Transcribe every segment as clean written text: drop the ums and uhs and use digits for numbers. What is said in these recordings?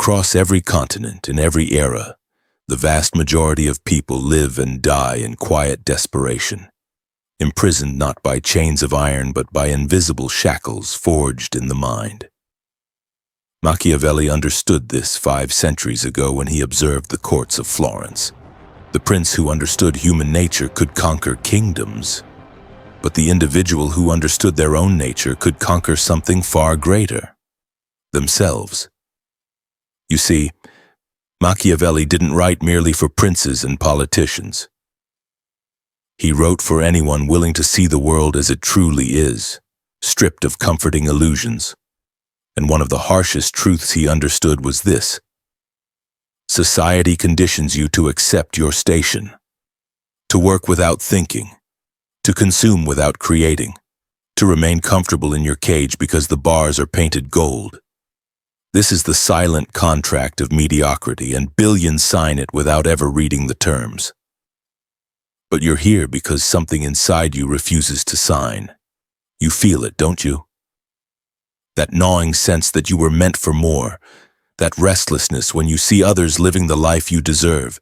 Across every continent, in every era, the vast majority of people live and die in quiet desperation, imprisoned not by chains of iron but by invisible shackles forged in the mind. Machiavelli understood this 5 centuries ago when he observed the courts of Florence. The prince who understood human nature could conquer kingdoms, but the individual who understood their own nature could conquer something far greater: themselves. You see, Machiavelli didn't write merely for princes and politicians. He wrote for anyone willing to see the world as it truly is, stripped of comforting illusions. And one of the harshest truths he understood was this: society conditions you to accept your station, to work without thinking, to consume without creating, to remain comfortable in your cage because the bars are painted gold. This is the silent contract of mediocrity, and billions sign it without ever reading the terms. But you're here because something inside you refuses to sign. You feel it, don't you? That gnawing sense that you were meant for more, that restlessness when you see others living the life you deserve,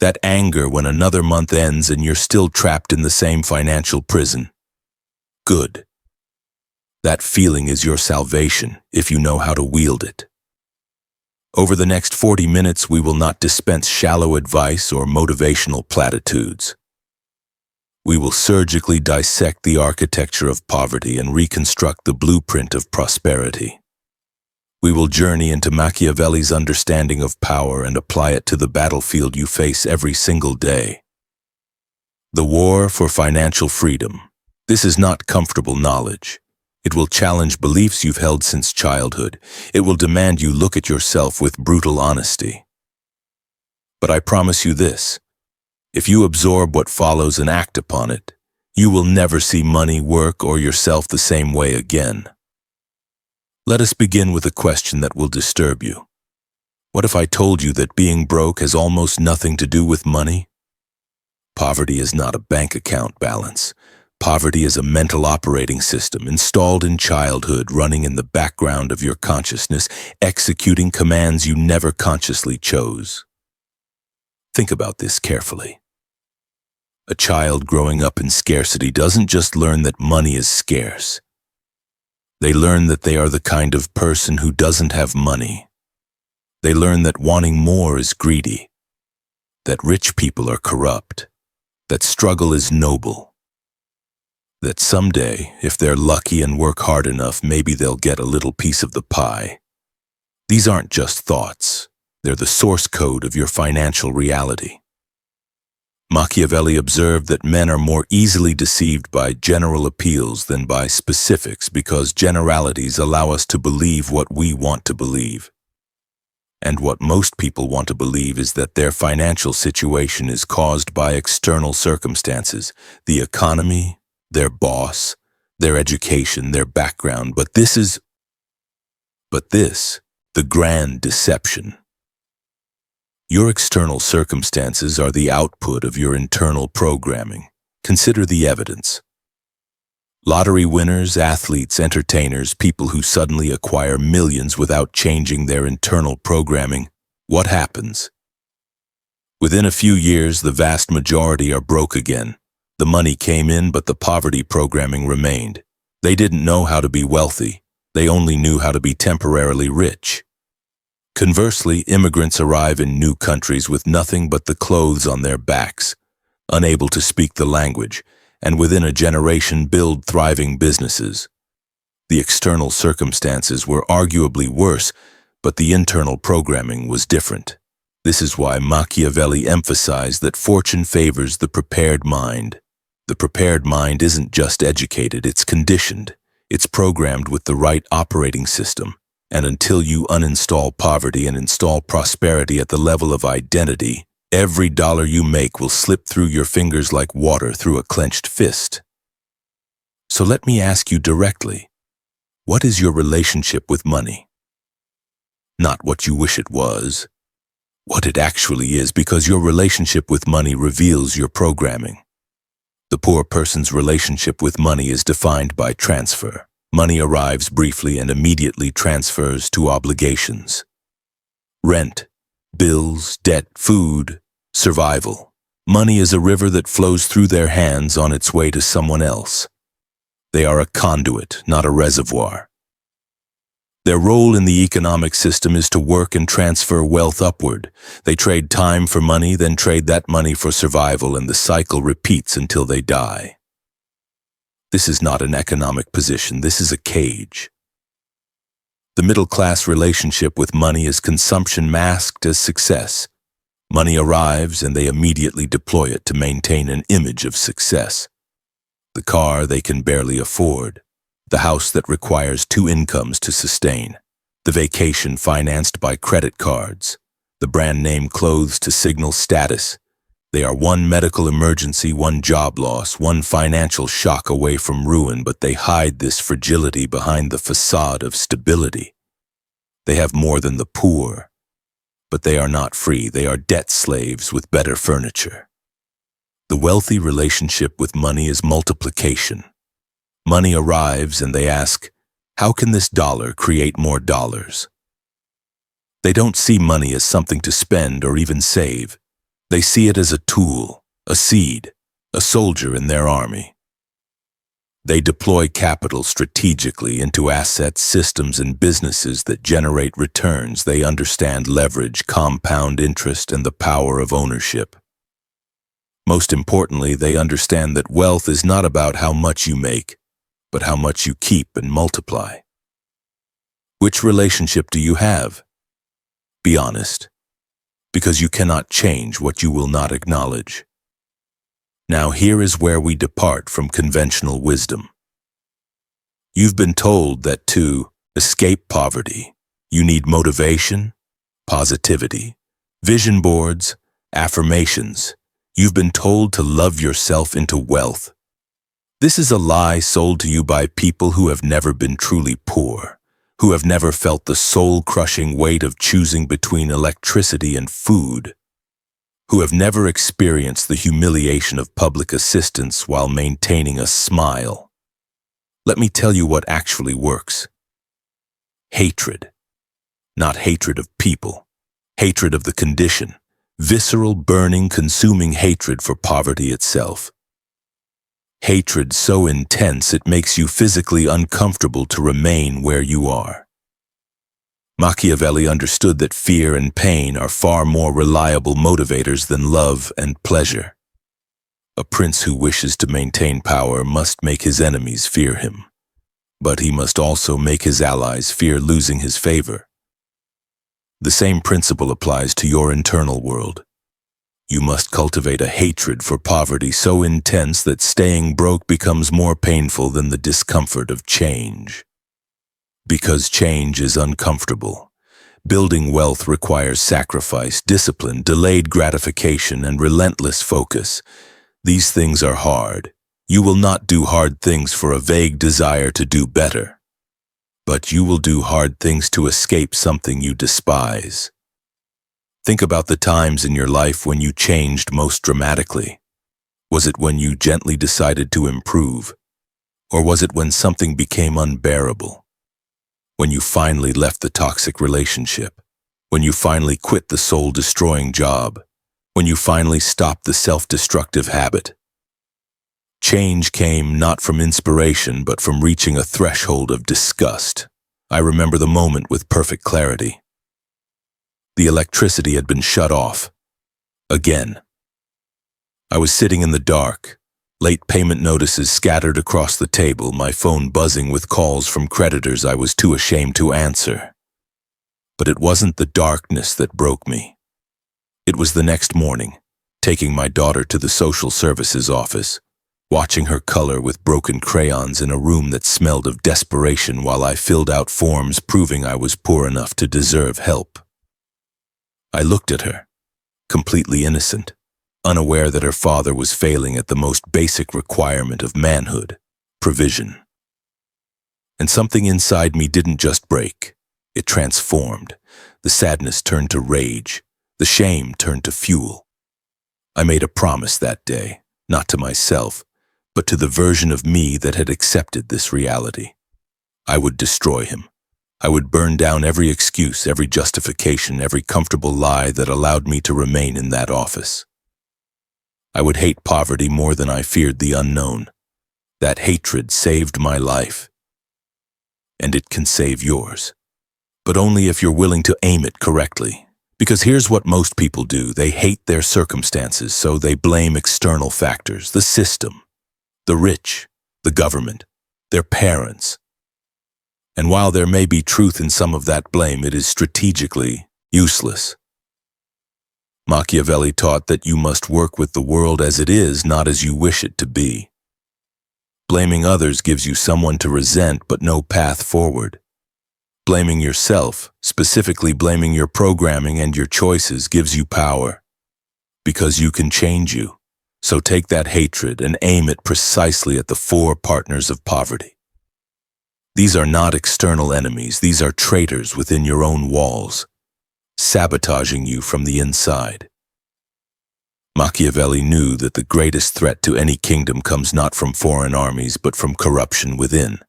that anger when another month ends and you're still trapped in the same financial prison. Good. That feeling is your salvation if you know how to wield it. Over the next 40 minutes, we will not dispense shallow advice or motivational platitudes. We will surgically dissect the architecture of poverty and reconstruct the blueprint of prosperity. We will journey into Machiavelli's understanding of power and apply it to the battlefield you face every single day. The war for financial freedom. This is not comfortable knowledge. It will challenge beliefs you've held since childhood. It will demand you look at yourself with brutal honesty. But I promise you this: if you absorb what follows and act upon it, you will never see money, work, or yourself the same way again. Let us begin with a question that will disturb you. What if I told you that being broke has almost nothing to do with money? Poverty is not a bank account balance. Poverty is a mental operating system installed in childhood, running in the background of your consciousness, executing commands you never consciously chose. Think about this carefully. A child growing up in scarcity doesn't just learn that money is scarce. They learn that they are the kind of person who doesn't have money. They learn that wanting more is greedy, that rich people are corrupt, that struggle is noble, that someday, if they're lucky and work hard enough, maybe they'll get a little piece of the pie. These aren't just thoughts. They're the source code of your financial reality. Machiavelli observed that men are more easily deceived by general appeals than by specifics because generalities allow us to believe what we want to believe. And what most people want to believe is that their financial situation is caused by external circumstances, the economy, their boss, their education, their background. But this, the grand deception. Your external circumstances are the output of your internal programming. Consider the evidence. Lottery winners, athletes, entertainers, people who suddenly acquire millions without changing their internal programming. What happens? Within a few years, the vast majority are broke again. The money came in, but the poverty programming remained. They didn't know how to be wealthy. They only knew how to be temporarily rich. Conversely, immigrants arrive in new countries with nothing but the clothes on their backs, unable to speak the language, and within a generation build thriving businesses. The external circumstances were arguably worse, but the internal programming was different. This is why Machiavelli emphasized that fortune favors the prepared mind. The prepared mind isn't just educated, it's conditioned. It's programmed with the right operating system. And until you uninstall poverty and install prosperity at the level of identity, every dollar you make will slip through your fingers like water through a clenched fist. So let me ask you directly, what is your relationship with money? Not what you wish it was, what it actually is, because your relationship with money reveals your programming. The poor person's relationship with money is defined by transfer. Money arrives briefly and immediately transfers to obligations. Rent, bills, debt, food, survival. Money is a river that flows through their hands on its way to someone else. They are a conduit, not a reservoir. Their role in the economic system is to work and transfer wealth upward. They trade time for money, then trade that money for survival, and the cycle repeats until they die. This is not an economic position, this is a cage. The middle-class relationship with money is consumption masked as success. Money arrives and they immediately deploy it to maintain an image of success. The car they can barely afford, the house that requires 2 incomes to sustain, the vacation financed by credit cards, the brand-name clothes to signal status. They are one medical emergency, one job loss, one financial shock away from ruin, but they hide this fragility behind the facade of stability. They have more than the poor, but they are not free. They are debt slaves with better furniture. The wealthy relationship with money is multiplication. Money arrives and they ask, how can this dollar create more dollars? They don't see money as something to spend or even save. They see it as a tool, a seed, a soldier in their army. They deploy capital strategically into assets, systems, and businesses that generate returns. They understand leverage, compound interest, and the power of ownership. Most importantly, they understand that wealth is not about how much you make, but how much you keep and multiply. Which relationship do you have? Be honest, because you cannot change what you will not acknowledge. Now here is where we depart from conventional wisdom. You've been told that to escape poverty, you need motivation, positivity, vision boards, affirmations. You've been told to love yourself into wealth. This is a lie sold to you by people who have never been truly poor, who have never felt the soul-crushing weight of choosing between electricity and food, who have never experienced the humiliation of public assistance while maintaining a smile. Let me tell you what actually works. Hatred. Not hatred of people. Hatred of the condition. Visceral, burning, consuming hatred for poverty itself. Hatred so intense it makes you physically uncomfortable to remain where you are. Machiavelli understood that fear and pain are far more reliable motivators than love and pleasure. A prince who wishes to maintain power must make his enemies fear him, but he must also make his allies fear losing his favor. The same principle applies to your internal world. You must cultivate a hatred for poverty so intense that staying broke becomes more painful than the discomfort of change. Because change is uncomfortable. Building wealth requires sacrifice, discipline, delayed gratification, and relentless focus. These things are hard. You will not do hard things for a vague desire to do better. But you will do hard things to escape something you despise. Think about the times in your life when you changed most dramatically. Was it when you gently decided to improve? Or was it when something became unbearable? When you finally left the toxic relationship? When you finally quit the soul-destroying job? When you finally stopped the self-destructive habit? Change came not from inspiration, but from reaching a threshold of disgust. I remember the moment with perfect clarity. The electricity had been shut off. Again. I was sitting in the dark, late payment notices scattered across the table, my phone buzzing with calls from creditors I was too ashamed to answer. But it wasn't the darkness that broke me. It was the next morning, taking my daughter to the social services office, watching her color with broken crayons in a room that smelled of desperation while I filled out forms proving I was poor enough to deserve help. I looked at her, completely innocent, unaware that her father was failing at the most basic requirement of manhood, provision. And something inside me didn't just break, it transformed. The sadness turned to rage, the shame turned to fuel. I made a promise that day, not to myself, but to the version of me that had accepted this reality. I would destroy him, I would burn down every excuse, every justification, every comfortable lie that allowed me to remain in that office. I would hate poverty more than I feared the unknown. That hatred saved my life. And it can save yours. But only if you're willing to aim it correctly. Because here's what most people do. They hate their circumstances, so they blame external factors, the system, the rich, the government, their parents. And while there may be truth in some of that blame, it is strategically useless. Machiavelli taught that you must work with the world as it is, not as you wish it to be. Blaming others gives you someone to resent, but no path forward. Blaming yourself, specifically blaming your programming and your choices, gives you power. Because you can change you. So take that hatred and aim it precisely at the four partners of poverty. These are not external enemies, these are traitors within your own walls, sabotaging you from the inside. Machiavelli knew that the greatest threat to any kingdom comes not from foreign armies, but from corruption within.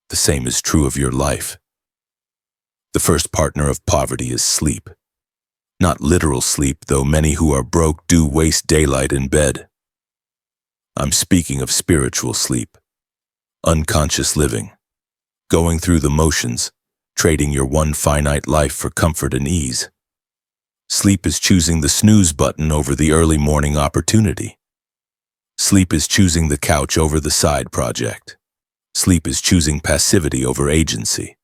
The same is true of your life. The first partner of poverty is sleep. Not literal sleep, though many who are broke do waste daylight in bed. I'm speaking of spiritual sleep, unconscious living, going through the motions, trading your one finite life for comfort and ease. Sleep is choosing the snooze button over the early morning opportunity. Sleep is choosing the couch over the side project. Sleep is choosing passivity over agency.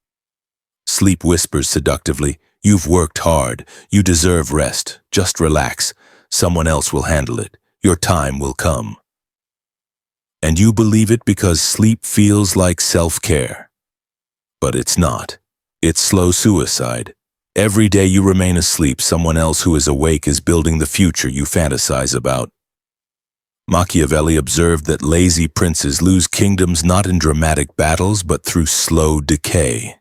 Sleep whispers seductively, "You've worked hard, you deserve rest, just relax, someone else will handle it, your time will come." And you believe it because sleep feels like self-care. But it's not. It's slow suicide. Every day you remain asleep, someone else who is awake is building the future you fantasize about. Machiavelli observed that lazy princes lose kingdoms not in dramatic battles, but through slow decay.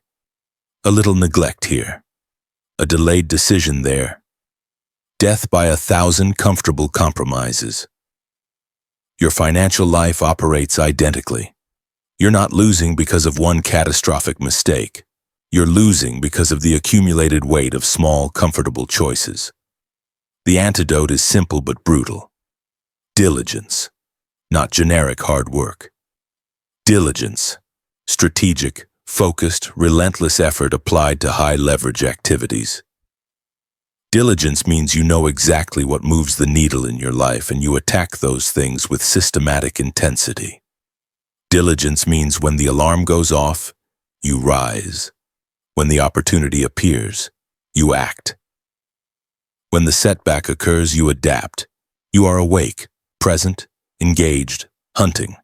A little neglect here, a delayed decision there, death by 1,000 comfortable compromises. Your financial life operates identically. You're not losing because of one catastrophic mistake. You're losing because of the accumulated weight of small, comfortable choices. The antidote is simple but brutal. Diligence, not generic hard work. Diligence, strategic, focused, relentless effort applied to high-leverage activities. Diligence means you know exactly what moves the needle in your life and you attack those things with systematic intensity. Diligence means when the alarm goes off, you rise. When the opportunity appears, you act. When the setback occurs, you adapt. You are awake, present, engaged, hunting.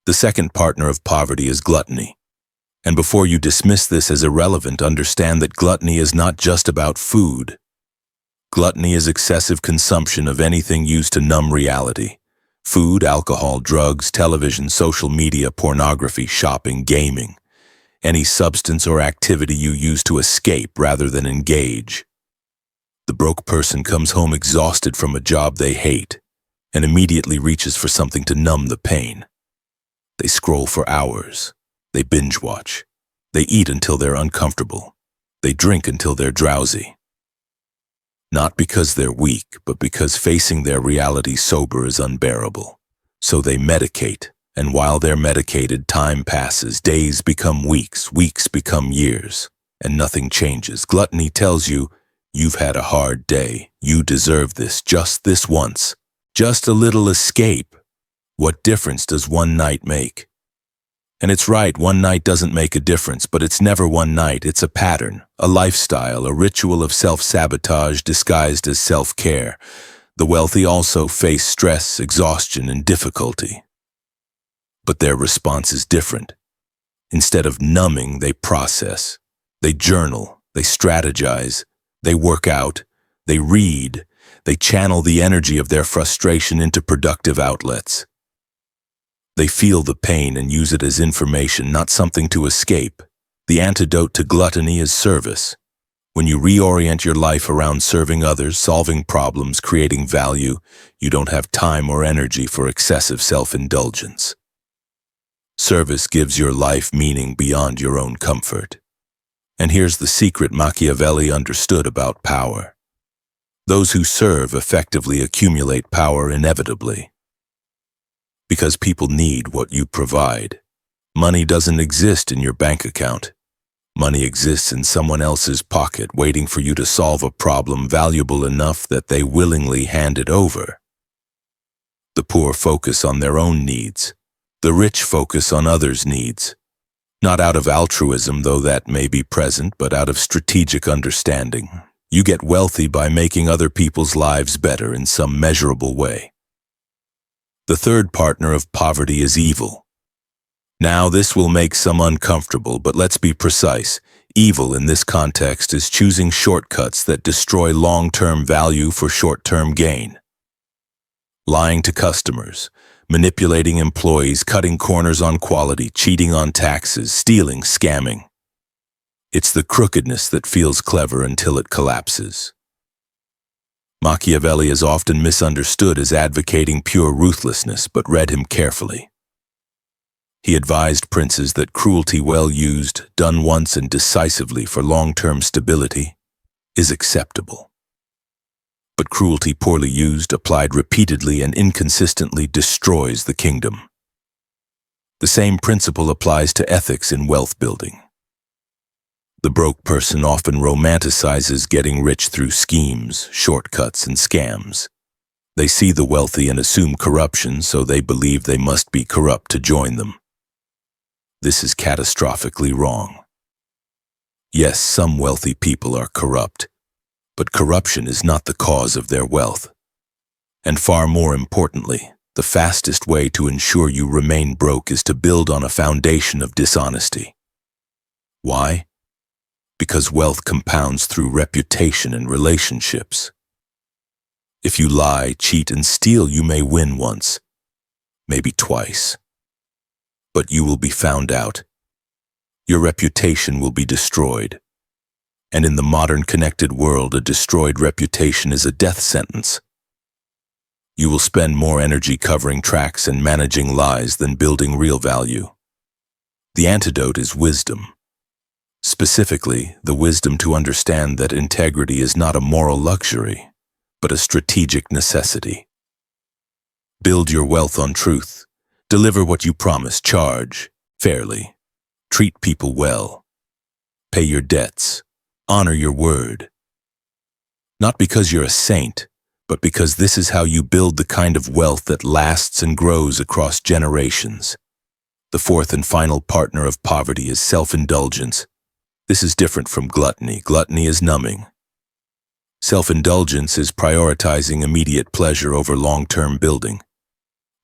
The second partner of poverty is gluttony. And before you dismiss this as irrelevant, understand that gluttony is not just about food. Gluttony is excessive consumption of anything used to numb reality. Food, alcohol, drugs, television, social media, pornography, shopping, gaming. Any substance or activity you use to escape rather than engage. The broke person comes home exhausted from a job they hate and immediately reaches for something to numb the pain. They scroll for hours. They binge watch. They eat until they're uncomfortable. They drink until they're drowsy. Not because they're weak, but because facing their reality sober is unbearable. So they medicate. And while they're medicated, time passes, days become weeks, weeks become years, and nothing changes. Gluttony tells you, you've had a hard day, you deserve this, just this once, just a little escape. What difference does one night make? And it's right, one night doesn't make a difference, but it's never one night, it's a pattern, a lifestyle, a ritual of self-sabotage disguised as self-care. The wealthy also face stress, exhaustion, and difficulty. But their response is different. Instead of numbing, they process. They journal, they strategize, they work out, they read, they channel the energy of their frustration into productive outlets. They feel the pain and use it as information, not something to escape. The antidote to gluttony is service. When you reorient your life around serving others, solving problems, creating value, you don't have time or energy for excessive self-indulgence. Service gives your life meaning beyond your own comfort. And here's the secret Machiavelli understood about power. Those who serve effectively accumulate power inevitably. Because people need what you provide. Money doesn't exist in your bank account. Money exists in someone else's pocket, waiting for you to solve a problem valuable enough that they willingly hand it over. The poor focus on their own needs. The rich focus on others' needs. Not out of altruism, though that may be present, but out of strategic understanding. You get wealthy by making other people's lives better in some measurable way. The third partner of poverty is evil. Now, this will make some uncomfortable, but let's be precise. Evil in this context is choosing shortcuts that destroy long-term value for short-term gain. Lying to customers, manipulating employees, cutting corners on quality, cheating on taxes, stealing, scamming. It's the crookedness that feels clever until it collapses. Machiavelli is often misunderstood as advocating pure ruthlessness, but read him carefully. He advised princes that cruelty well used, done once and decisively for long-term stability, is acceptable. But cruelty poorly used, applied repeatedly and inconsistently, destroys the kingdom. The same principle applies to ethics in wealth building. The broke person often romanticizes getting rich through schemes, shortcuts, and scams. They see the wealthy and assume corruption, so they believe they must be corrupt to join them. This is catastrophically wrong. Yes, some wealthy people are corrupt, but corruption is not the cause of their wealth. And far more importantly, the fastest way to ensure you remain broke is to build on a foundation of dishonesty. Why? Because wealth compounds through reputation and relationships. If you lie, cheat, and steal, you may win once, maybe twice. But you will be found out. Your reputation will be destroyed. And in the modern connected world, a destroyed reputation is a death sentence. You will spend more energy covering tracks and managing lies than building real value. The antidote is wisdom. Specifically, the wisdom to understand that integrity is not a moral luxury, but a strategic necessity. Build your wealth on truth. Deliver what you promise. Charge fairly. Treat people well. Pay your debts. Honor your word. Not because you're a saint, but because this is how you build the kind of wealth that lasts and grows across generations. The fourth and final partner of poverty is self-indulgence. This is different from gluttony. Gluttony is numbing. Self-indulgence is prioritizing immediate pleasure over long-term building.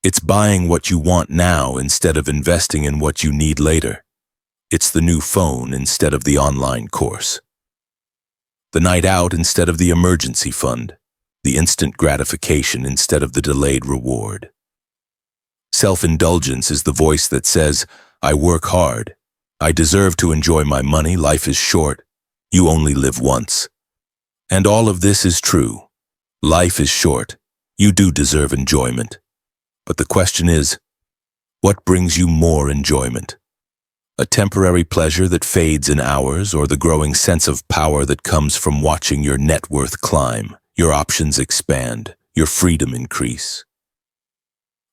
It's buying what you want now instead of investing in what you need later. It's the new phone instead of the online course. The night out instead of the emergency fund. The instant gratification instead of the delayed reward. Self-indulgence is the voice that says, I work hard. I deserve to enjoy my money. Life is short. You only live once. And all of this is true. Life is short. You do deserve enjoyment. But the question is, what brings you more enjoyment? A temporary pleasure that fades in hours, or the growing sense of power that comes from watching your net worth climb, your options expand, your freedom increase?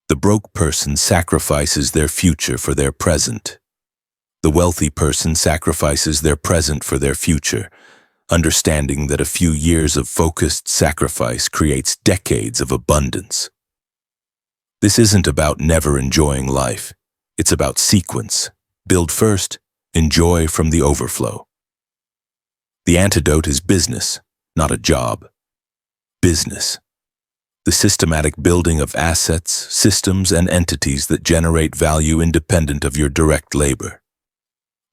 The broke person sacrifices their future for their present. The wealthy person sacrifices their present for their future, understanding that a few years of focused sacrifice creates decades of abundance. This isn't about never enjoying life. It's about sequence. Build first, enjoy from the overflow. The antidote is business, not a job. Business. The systematic building of assets, systems, and entities that generate value independent of your direct labor.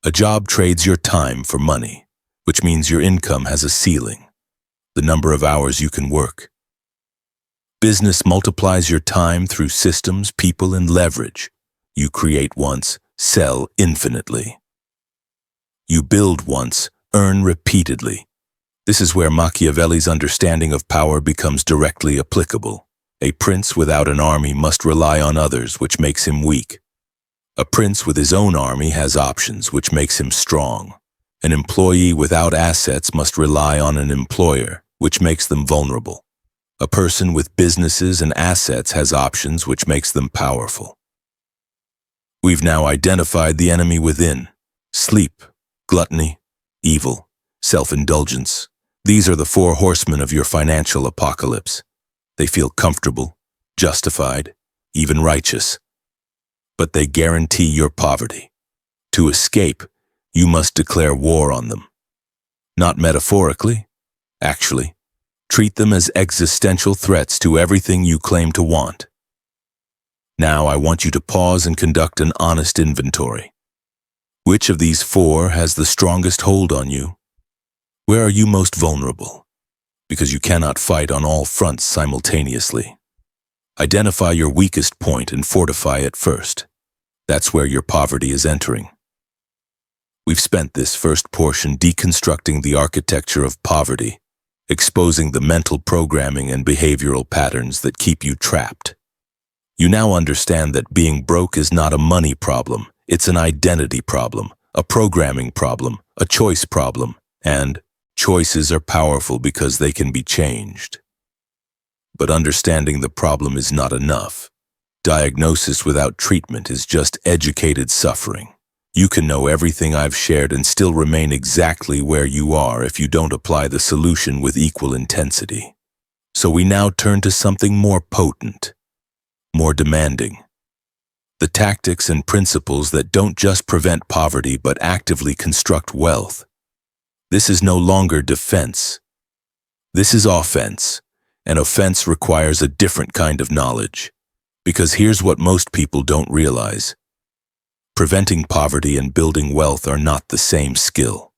A job trades your time for money, which means your income has a ceiling, the number of hours you can work. Business multiplies your time through systems, people, and leverage. You create once, sell infinitely. You build once, earn repeatedly. This is where Machiavelli's understanding of power becomes directly applicable. A prince without an army must rely on others, which makes him weak. A prince with his own army has options, which makes him strong. An employee without assets must rely on an employer, which makes them vulnerable. A person with businesses and assets has options, which makes them powerful. We've now identified the enemy within: sleep, gluttony, evil, self-indulgence. These are the four horsemen of your financial apocalypse. They feel comfortable, justified, even righteous. But they guarantee your poverty. To escape, you must declare war on them. Not metaphorically, actually. Treat them as existential threats to everything you claim to want. Now I want you to pause and conduct an honest inventory. Which of these four has the strongest hold on you? Where are you most vulnerable? Because you cannot fight on all fronts simultaneously. Identify your weakest point and fortify it first. That's where your poverty is entering. We've spent this first portion deconstructing the architecture of poverty, exposing the mental programming and behavioral patterns that keep you trapped. You now understand that being broke is not a money problem, it's an identity problem, a programming problem, a choice problem, and choices are powerful because they can be changed. But understanding the problem is not enough. Diagnosis without treatment is just educated suffering. You can know everything I've shared and still remain exactly where you are if you don't apply the solution with equal intensity. So we now turn to something more potent, more demanding. The tactics and principles that don't just prevent poverty but actively construct wealth. This is no longer defense. This is offense, and offense requires a different kind of knowledge. Because here's what most people don't realize. Preventing poverty and building wealth are not the same skill.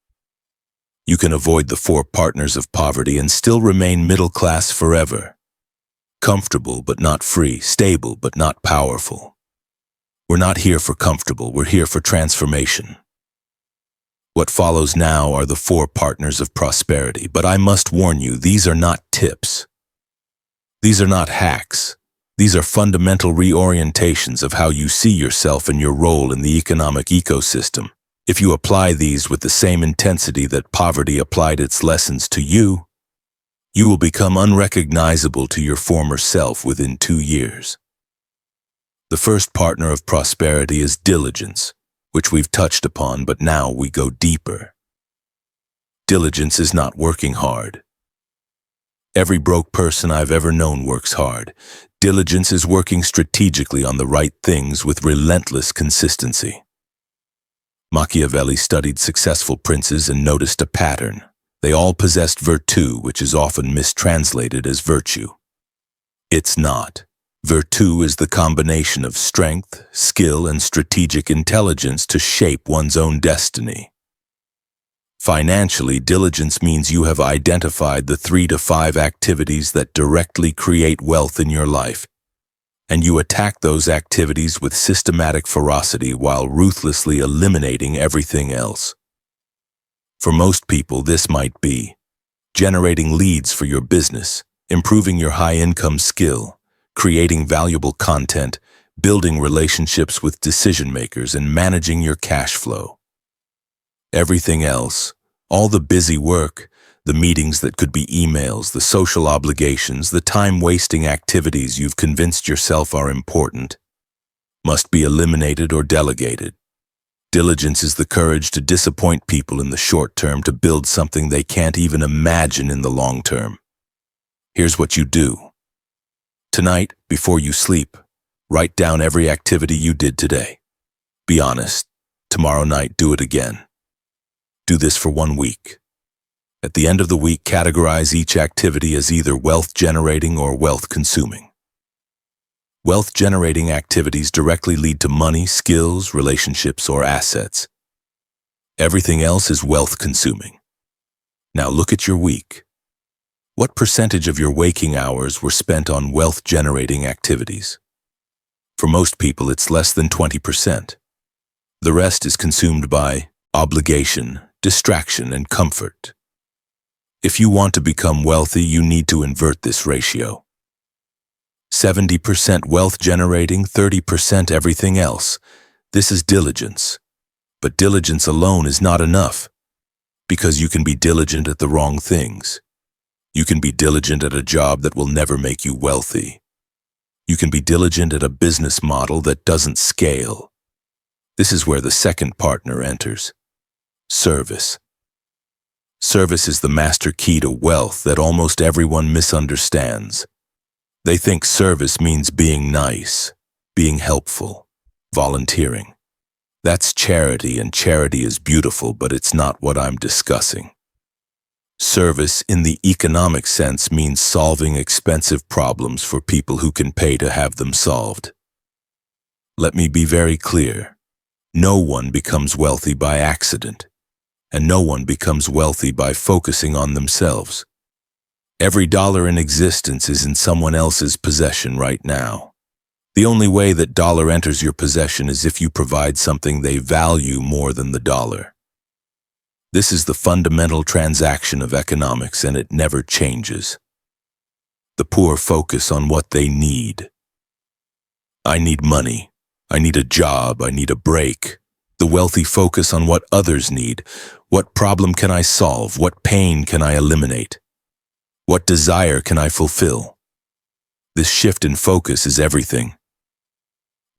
You can avoid the four partners of poverty and still remain middle class forever. Comfortable but not free, stable but not powerful. We're not here for comfortable, we're here for transformation. What follows now are the four partners of prosperity, but I must warn you, these are not tips. These are not hacks. These are fundamental reorientations of how you see yourself and your role in the economic ecosystem. If you apply these with the same intensity that poverty applied its lessons to you, you will become unrecognizable to your former self within 2 years. The first partner of prosperity is diligence, which we've touched upon, but now we go deeper. Diligence is not working hard. Every broke person I've ever known works hard. Diligence is working strategically on the right things with relentless consistency. Machiavelli studied successful princes and noticed a pattern. They all possessed virtue, which is often mistranslated as virtue. It's not. Virtue is the combination of strength, skill, and strategic intelligence to shape one's own destiny. Financially, diligence means you have identified the 3 to 5 activities that directly create wealth in your life, and you attack those activities with systematic ferocity while ruthlessly eliminating everything else. For most people, this might be generating leads for your business, improving your high-income skill, creating valuable content, building relationships with decision-makers, and managing your cash flow. Everything else, all the busy work, the meetings that could be emails, the social obligations, the time-wasting activities you've convinced yourself are important, must be eliminated or delegated. Diligence is the courage to disappoint people in the short term to build something they can't even imagine in the long term. Here's what you do. Tonight, before you sleep, write down every activity you did today. Be honest. Tomorrow night, do it again. Do this for 1 week. At the end of the week, categorize each activity as either wealth-generating or wealth-consuming. Wealth-generating activities directly lead to money, skills, relationships, or assets. Everything else is wealth-consuming. Now look at your week. What percentage of your waking hours were spent on wealth-generating activities? For most people, it's less than 20%. The rest is consumed by obligation, distraction, and comfort. If you want to become wealthy, you need to invert this ratio. 70% wealth generating, 30% everything else. This is diligence. But diligence alone is not enough, because you can be diligent at the wrong things. You can be diligent at a job that will never make you wealthy. You can be diligent at a business model that doesn't scale. This is where the second partner enters. Service. Service is the master key to wealth that almost everyone misunderstands. They think service means being nice, being helpful, volunteering. That's charity, and charity is beautiful, but it's not what I'm discussing. Service in the economic sense means solving expensive problems for people who can pay to have them solved. Let me be very clear. No one becomes wealthy by accident, and no one becomes wealthy by focusing on themselves. Every dollar in existence is in someone else's possession right now. The only way that dollar enters your possession is if you provide something they value more than the dollar. This is the fundamental transaction of economics, and it never changes. The poor focus on what they need. I need money. I need a job. I need a break. The wealthy focus on what others need. What problem can I solve? What pain can I eliminate? What desire can I fulfill? This shift in focus is everything.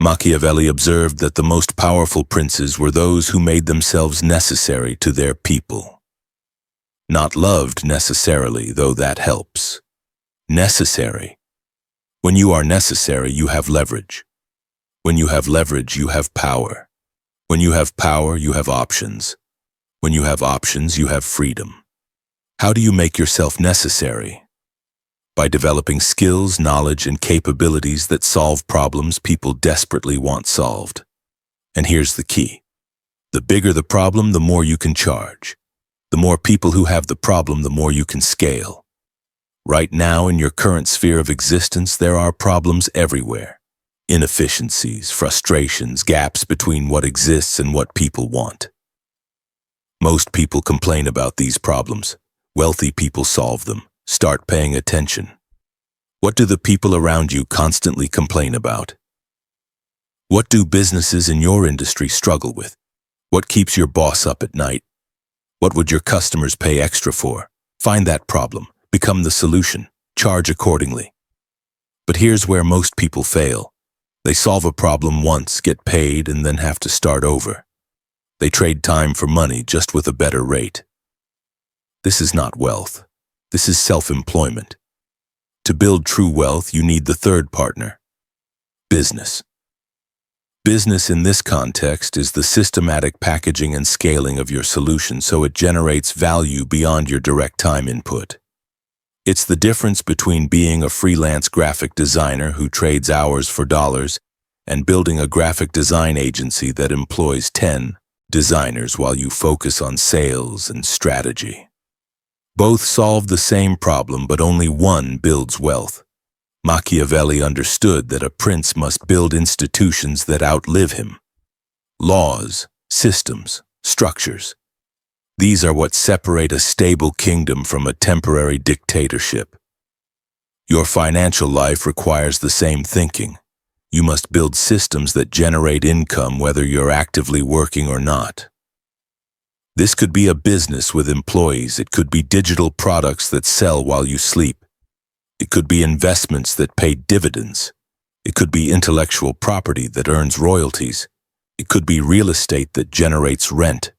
Machiavelli observed that the most powerful princes were those who made themselves necessary to their people. Not loved necessarily, though that helps. Necessary. When you are necessary, you have leverage. When you have leverage, you have power. When you have power, you have options. When you have options, you have freedom. How do you make yourself necessary? By developing skills, knowledge, and capabilities that solve problems people desperately want solved. And here's the key. The bigger the problem, the more you can charge. The more people who have the problem, the more you can scale. Right now, in your current sphere of existence, there are problems everywhere. Inefficiencies, frustrations, gaps between what exists and what people want. Most people complain about these problems. Wealthy people solve them. Start paying attention. What do the people around you constantly complain about? What do businesses in your industry struggle with? What keeps your boss up at night? What would your customers pay extra for? Find that problem. Become the solution. Charge accordingly. But here's where most people fail. They solve a problem once, get paid, and then have to start over. They trade time for money, just with a better rate. This is not wealth. This is self-employment. To build true wealth, you need the third partner. Business. Business in this context is the systematic packaging and scaling of your solution so it generates value beyond your direct time input. It's the difference between being a freelance graphic designer who trades hours for dollars and building a graphic design agency that employs 10 designers while you focus on sales and strategy. Both solve the same problem, but only one builds wealth. Machiavelli understood that a prince must build institutions that outlive him. Laws, systems, structures. These are what separate a stable kingdom from a temporary dictatorship. Your financial life requires the same thinking. You must build systems that generate income whether you're actively working or not. This could be a business with employees. It could be digital products that sell while you sleep. It could be investments that pay dividends. It could be intellectual property that earns royalties. It could be real estate that generates rent.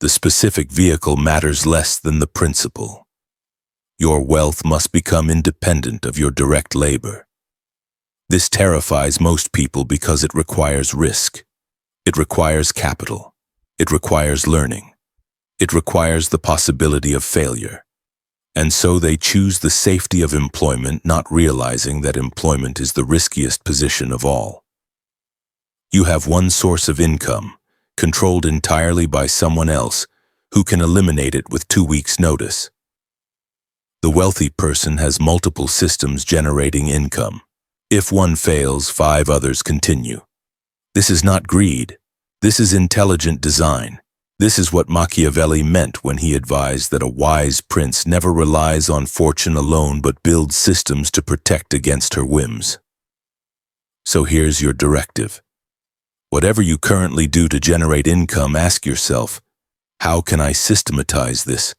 The specific vehicle matters less than the principle. Your wealth must become independent of your direct labor. This terrifies most people because it requires risk. It requires capital. It requires learning. It requires the possibility of failure. And so they choose the safety of employment, not realizing that employment is the riskiest position of all. You have one source of income, controlled entirely by someone else, who can eliminate it with 2 weeks' notice. The wealthy person has multiple systems generating income. If one fails, 5 others continue. This is not greed. This is intelligent design. This is what Machiavelli meant when he advised that a wise prince never relies on fortune alone but builds systems to protect against her whims. So here's your directive. Whatever you currently do to generate income, ask yourself, how can I systematize this?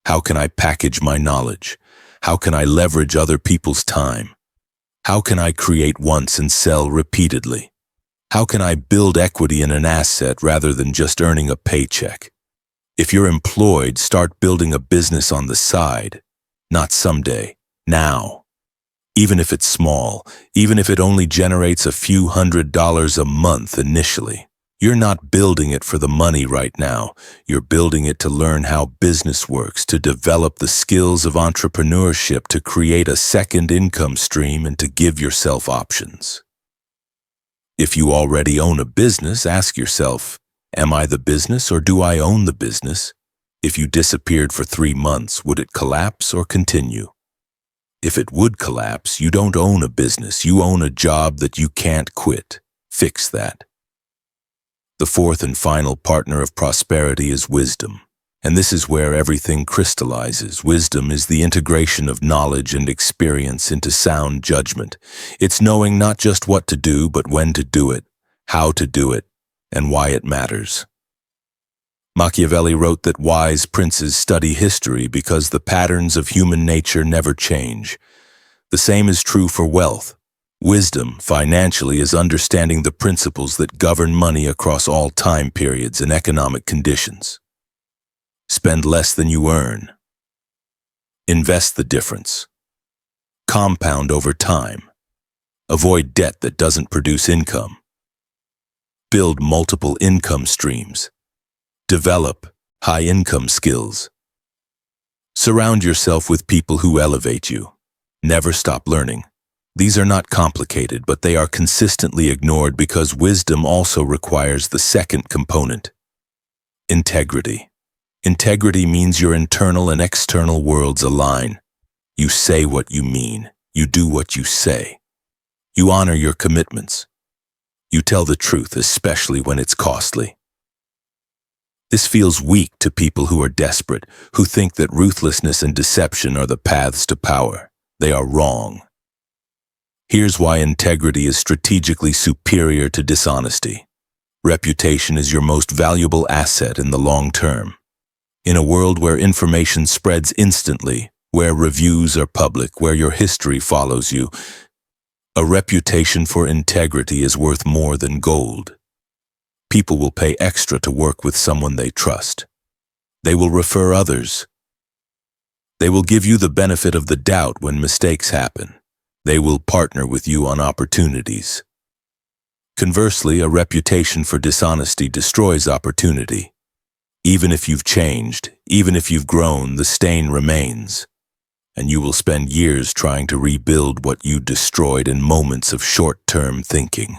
How can I package my knowledge? How can I leverage other people's time? How can I create once and sell repeatedly? How can I build equity in an asset rather than just earning a paycheck? If you're employed, start building a business on the side. Not someday, now. Even if it's small, even if it only generates a few $100s a month initially. You're not building it for the money right now. You're building it to learn how business works, to develop the skills of entrepreneurship, to create a second income stream, and to give yourself options. If you already own a business, ask yourself, am I the business or do I own the business? If you disappeared for 3 months, would it collapse or continue? If it would collapse, you don't own a business. You own a job that you can't quit. Fix that. The fourth and final partner of prosperity is wisdom. And this is where everything crystallizes. Wisdom is the integration of knowledge and experience into sound judgment. It's knowing not just what to do, but when to do it, how to do it, and why it matters. Machiavelli wrote that wise princes study history because the patterns of human nature never change. The same is true for wealth. Wisdom, financially, is understanding the principles that govern money across all time periods and economic conditions. Spend less than you earn. Invest the difference. Compound over time. Avoid debt that doesn't produce income. Build multiple income streams. Develop high-income skills. Surround yourself with people who elevate you. Never stop learning. These are not complicated, but they are consistently ignored because wisdom also requires the second component: integrity. Integrity means your internal and external worlds align. You say what you mean. You do what you say. You honor your commitments. You tell the truth, especially when it's costly. This feels weak to people who are desperate, who think that ruthlessness and deception are the paths to power. They are wrong. Here's why integrity is strategically superior to dishonesty. Reputation is your most valuable asset in the long term. In a world where information spreads instantly, where reviews are public, where your history follows you, a reputation for integrity is worth more than gold. People will pay extra to work with someone they trust. They will refer others. They will give you the benefit of the doubt when mistakes happen. They will partner with you on opportunities. Conversely, a reputation for dishonesty destroys opportunity. Even if you've changed, even if you've grown, the stain remains, and you will spend years trying to rebuild what you destroyed in moments of short-term thinking.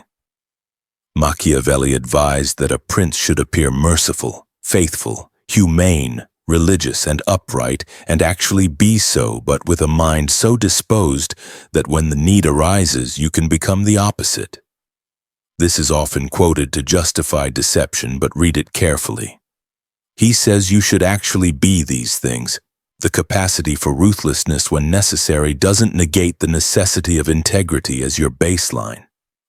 Machiavelli advised that a prince should appear merciful, faithful, humane, religious, and upright, and actually be so, but with a mind so disposed that when the need arises, you can become the opposite. This is often quoted to justify deception, but read it carefully. He says you should actually be these things. The capacity for ruthlessness when necessary doesn't negate the necessity of integrity as your baseline.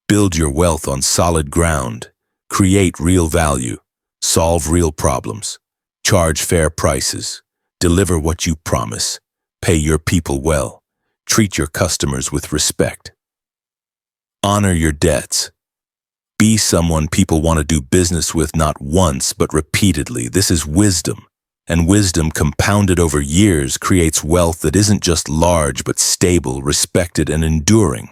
Build your wealth on solid ground. Create real value. Solve real problems. Charge fair prices. Deliver what you promise. Pay your people well. Treat your customers with respect. Honor your debts. Be someone people want to do business with not once but repeatedly. This is wisdom. And wisdom compounded over years creates wealth that isn't just large but stable, respected, and enduring.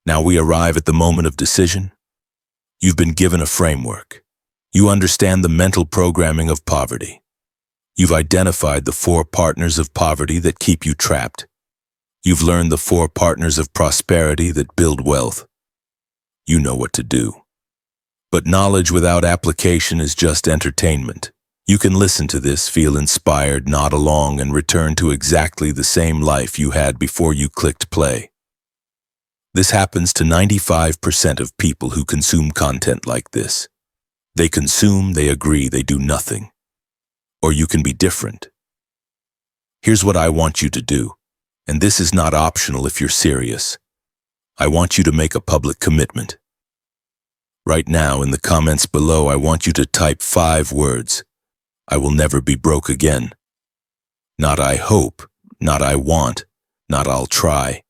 Now we arrive at the moment of decision. You've been given a framework. You understand the mental programming of poverty. You've identified the 4 partners of poverty that keep you trapped. You've learned the 4 partners of prosperity that build wealth. You know what to do. But knowledge without application is just entertainment. You can listen to this, feel inspired, nod along, and return to exactly the same life you had before you clicked play. This happens to 95% of people who consume content like this. They consume, they agree, they do nothing. Or you can be different. Here's what I want you to do, and this is not optional if you're serious. I want you to make a public commitment. Right now, in the comments below, I want you to type 5 words. I will never be broke again. Not I hope, not I want, not I'll try.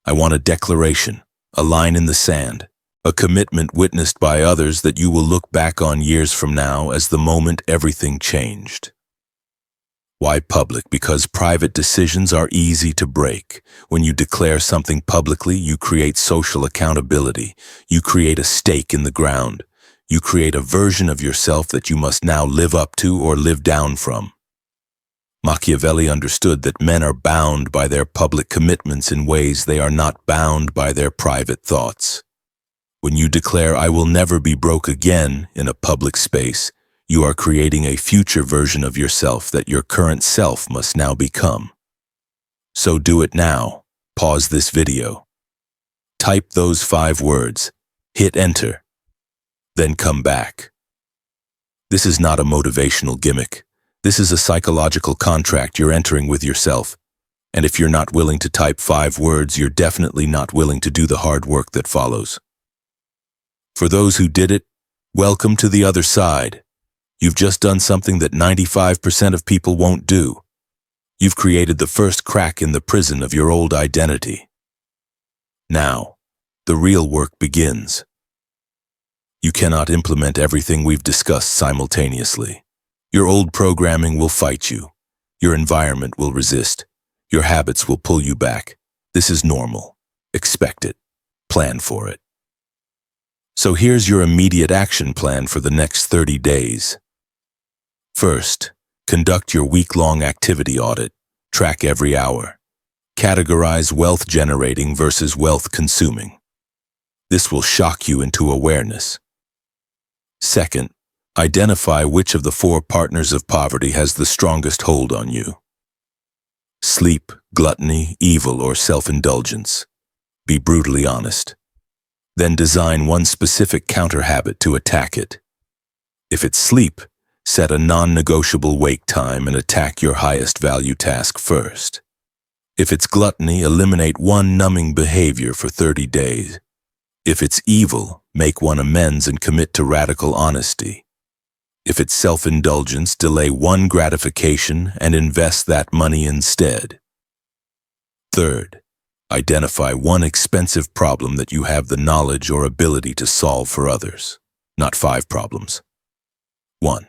I want a declaration, a line in the sand, a commitment witnessed by others that you will look back on years from now as the moment everything changed. Why public? Because private decisions are easy to break. When you declare something publicly, you create social accountability. You create a stake in the ground. You create a version of yourself that you must now live up to or live down from. Machiavelli understood that men are bound by their public commitments in ways they are not bound by their private thoughts. When you declare, "I will never be broke again," in a public space, you are creating a future version of yourself that your current self must now become. So do it now. Pause this video. Type those 5 words. Hit enter. Then come back. This is not a motivational gimmick. This is a psychological contract you're entering with yourself. And if you're not willing to type 5 words, you're definitely not willing to do the hard work that follows. For those who did it, welcome to the other side. You've just done something that 95% of people won't do. You've created the first crack in the prison of your old identity. Now, the real work begins. You cannot implement everything we've discussed simultaneously. Your old programming will fight you. Your environment will resist. Your habits will pull you back. This is normal. Expect it. Plan for it. So here's your immediate action plan for the next 30 days. First, conduct your week-long activity audit. Track every hour. Categorize wealth-generating versus wealth-consuming. This will shock you into awareness. Second, identify which of the 4 partners of poverty has the strongest hold on you. Sleep, gluttony, evil, or self-indulgence. Be brutally honest. Then design one specific counter-habit to attack it. If it's sleep, set a non-negotiable wake time and attack your highest value task first. If it's gluttony, eliminate one numbing behavior for 30 days. If it's evil, make one amends and commit to radical honesty. If it's self-indulgence, delay one gratification and invest that money instead. Third, identify one expensive problem that you have the knowledge or ability to solve for others, not 5 problems. 1.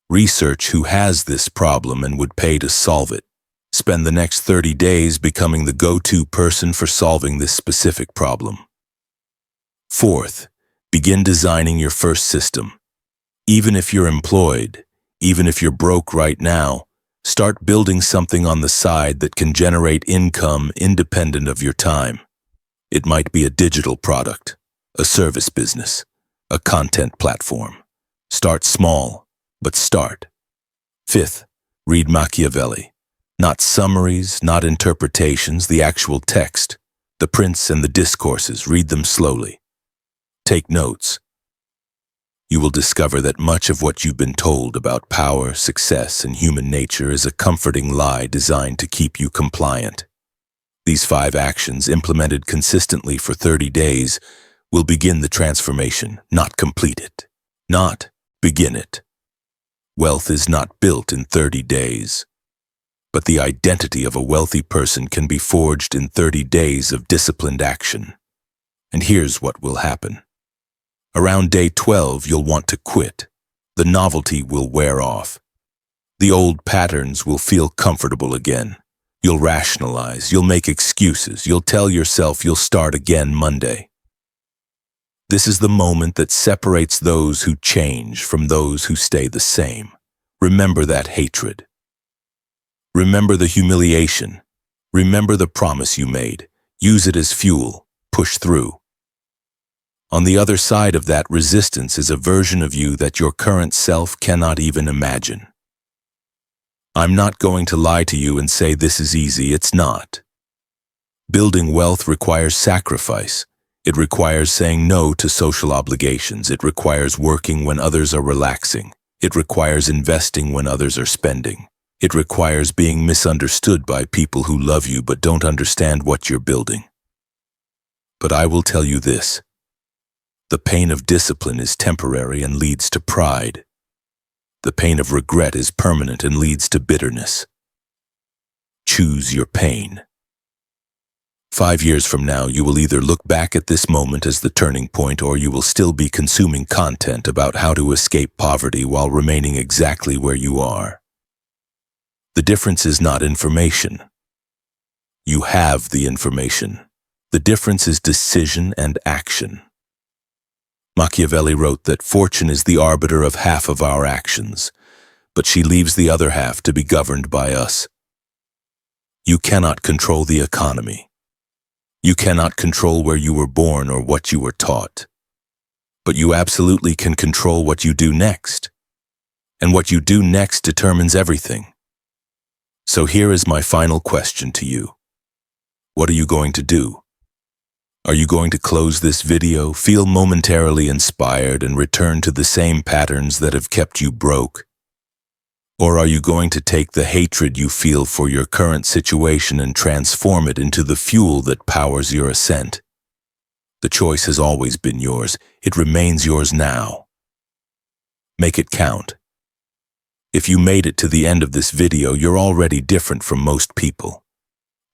Research who has this problem and would pay to solve it. Spend the next 30 days becoming the go-to person for solving this specific problem. Fourth, begin designing your first system. Even if you're employed, even if you're broke right now, start building something on the side that can generate income independent of your time. It might be a digital product, a service business, a content platform. Start small, but start. Fifth, read Machiavelli. Not summaries, not interpretations, the actual text, the prints and the discourses. Read them slowly. Take notes. You will discover that much of what you've been told about power, success, and human nature is a comforting lie designed to keep you compliant. These 5 actions, implemented consistently for 30 days, will begin the transformation, not complete it. Not begin it. Wealth is not built in 30 days. But the identity of a wealthy person can be forged in 30 days of disciplined action. And here's what will happen. Around day 12, you'll want to quit. The novelty will wear off. The old patterns will feel comfortable again. You'll rationalize, you'll make excuses, you'll tell yourself you'll start again Monday. This is the moment that separates those who change from those who stay the same. Remember that hatred. Remember the humiliation. Remember the promise you made. Use it as fuel. Push through. On the other side of that resistance is a version of you that your current self cannot even imagine. I'm not going to lie to you and say this is easy. It's not. Building wealth requires sacrifice. It requires saying no to social obligations. It requires working when others are relaxing. It requires investing when others are spending. It requires being misunderstood by people who love you but don't understand what you're building. But I will tell you this. The pain of discipline is temporary and leads to pride. The pain of regret is permanent and leads to bitterness. Choose your pain. 5 years from now, you will either look back at this moment as the turning point, or you will still be consuming content about how to escape poverty while remaining exactly where you are. The difference is not information. You have the information. The difference is decision and action. Machiavelli wrote that fortune is the arbiter of half of our actions, but she leaves the other half to be governed by us. You cannot control the economy. You cannot control where you were born or what you were taught. But you absolutely can control what you do next. And what you do next determines everything. So here is my final question to you. What are you going to do? Are you going to close this video, feel momentarily inspired, and return to the same patterns that have kept you broke? Or are you going to take the hatred you feel for your current situation and transform it into the fuel that powers your ascent? The choice has always been yours. It remains yours now. Make it count. If you made it to the end of this video, you're already different from most people.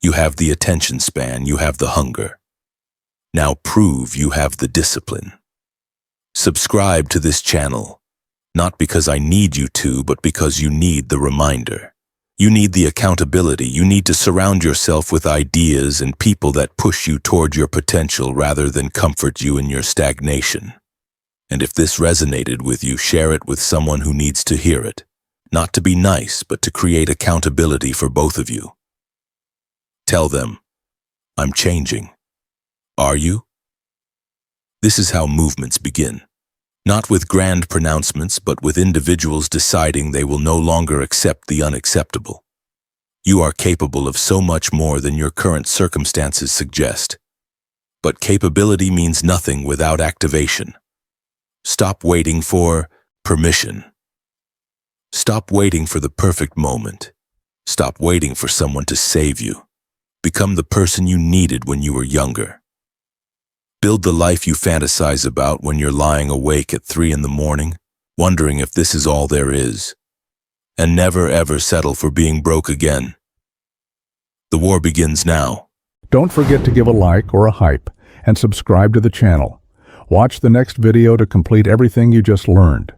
You have the attention span, you have the hunger. Now prove you have the discipline. Subscribe to this channel. Not because I need you to, but because you need the reminder. You need the accountability. You need to surround yourself with ideas and people that push you toward your potential rather than comfort you in your stagnation. And if this resonated with you, share it with someone who needs to hear it. Not to be nice, but to create accountability for both of you. Tell them, I'm changing. Are you? This is how movements begin. Not with grand pronouncements, but with individuals deciding they will no longer accept the unacceptable. You are capable of so much more than your current circumstances suggest. But capability means nothing without activation. Stop waiting for permission. Stop waiting for the perfect moment. Stop waiting for someone to save you. Become the person you needed when you were younger. Build the life you fantasize about when you're lying awake at 3 in the morning, wondering if this is all there is. And never ever settle for being broke again. The war begins now. Don't forget to give a like or a hype and subscribe to the channel. Watch the next video to complete everything you just learned.